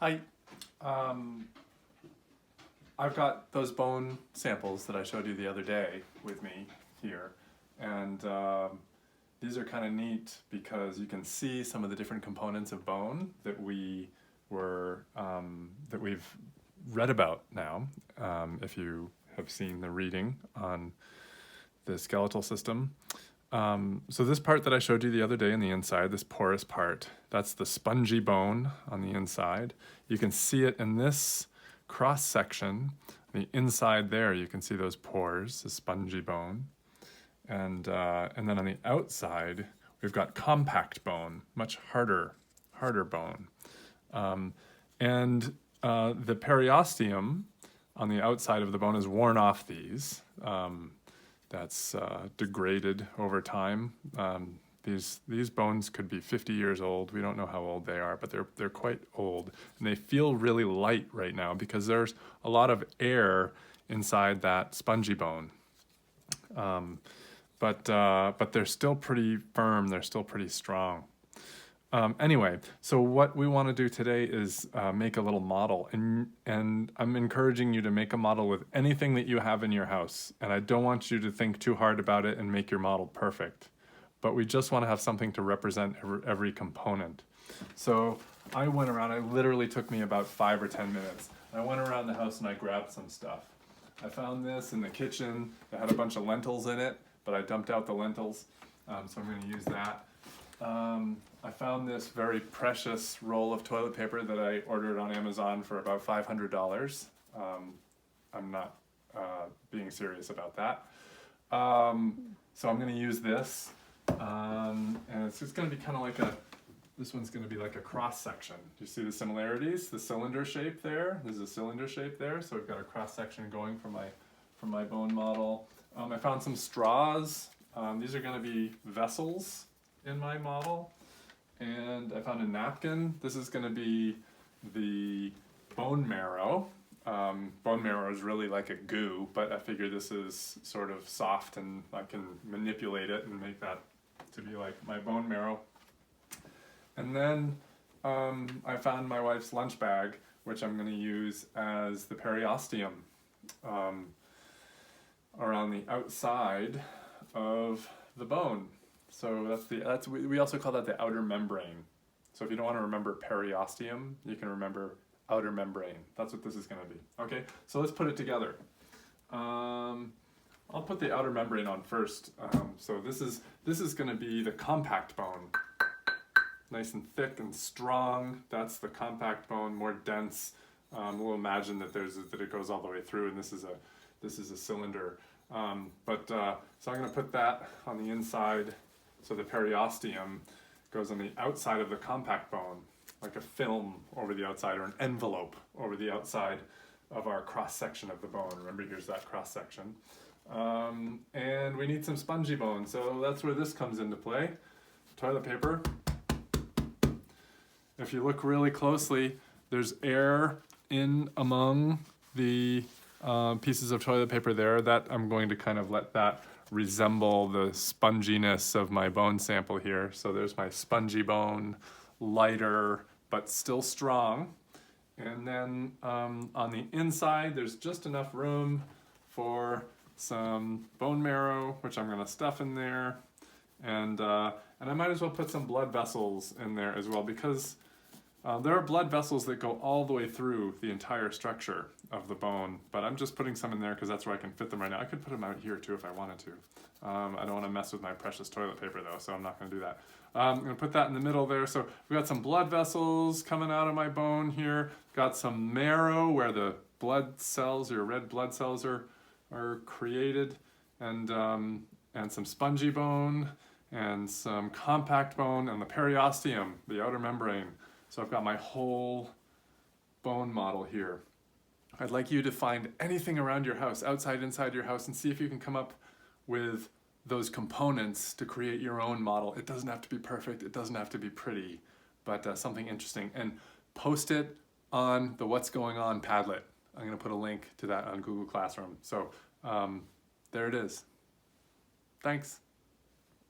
Hi. Um, I've got those bone samples that I showed you the other day with me here, and these are kind of neat because you can see some of the different components of bone that we've read about now. If you have seen the reading on the skeletal system. So this part that I showed you the other day on the inside, this porous part, that's the spongy bone on the inside. You can see it in this cross section. The inside there, you can see those pores, the spongy bone. And then on the outside, we've got compact bone, much harder bone. The periosteum on the outside of the bone has worn off these. That's degraded over time. These bones could be 50 years old. We don't know how old they are, but they're quite old. And they feel really light right now because there's a lot of air inside that spongy bone. But they're still pretty firm. They're still pretty strong. Anyway, so what we want to do today is make a little model, and I'm encouraging you to make a model with anything that you have in your house, and I don't want you to think too hard about it and make your model perfect, but we just want to have something to represent every component. So I went around, it literally took me about 5 or 10 minutes. I went around the house and I grabbed some stuff. I found this in the kitchen. It had a bunch of lentils in it, but I dumped out the lentils, so I'm going to use that. I found this very precious roll of toilet paper that I ordered on Amazon for about $500. I'm not being serious about that. So I'm going to use this, and it's just going to be kind of like this one's going to be like a cross section. Do you see the similarities? The cylinder shape there, there's a cylinder shape there, so we've got a cross section going from my bone model. I found some straws. These are going to be vessels in my model, and I found a napkin. This is going to be the bone marrow. Bone marrow is really like a goo, but I figure this is sort of soft and I can manipulate it and make that to be like my bone marrow. And then I found my wife's lunch bag, which I'm going to use as the periosteum around the outside of the bone. So we also call that the outer membrane. So if you don't want to remember periosteum, you can remember outer membrane. That's what this is going to be. Okay, so let's put it together. I'll put the outer membrane on first. So this is going to be the compact bone. Nice and thick and strong. That's the compact bone, more dense. We'll imagine that it goes all the way through, and this is a cylinder. So I'm going to put that on the inside. So the periosteum goes on the outside of the compact bone, like a film over the outside, or an envelope over the outside of our cross section of the bone. Remember, here's that cross section. And we need some spongy bone, so that's where this comes into play. Toilet paper. If you look really closely, there's air in among the pieces of toilet paper there. That I'm going to kind of let that resemble the sponginess of my bone sample here. So there's my spongy bone, lighter but still strong. And then on the inside, there's just enough room for some bone marrow, which I'm going to stuff in there. And I might as well put some blood vessels in there as well, because there are blood vessels that go all the way through the entire structure of the bone, but I'm just putting some in there because that's where I can fit them right now. I could put them out here too if I wanted to. I don't want to mess with my precious toilet paper though, so I'm not going to do that. I'm going to put that in the middle there. So we've got some blood vessels coming out of my bone here. Got some marrow where the blood cells, or red blood cells, are created, and some spongy bone, and some compact bone, and the periosteum, the outer membrane. So I've got my whole bone model here. I'd like you to find anything around your house, outside, inside your house, and see if you can come up with those components to create your own model. It doesn't have to be perfect, it doesn't have to be pretty, but something interesting. And post it on the What's Going On Padlet. I'm going to put a link to that on Google Classroom. So there it is. Thanks.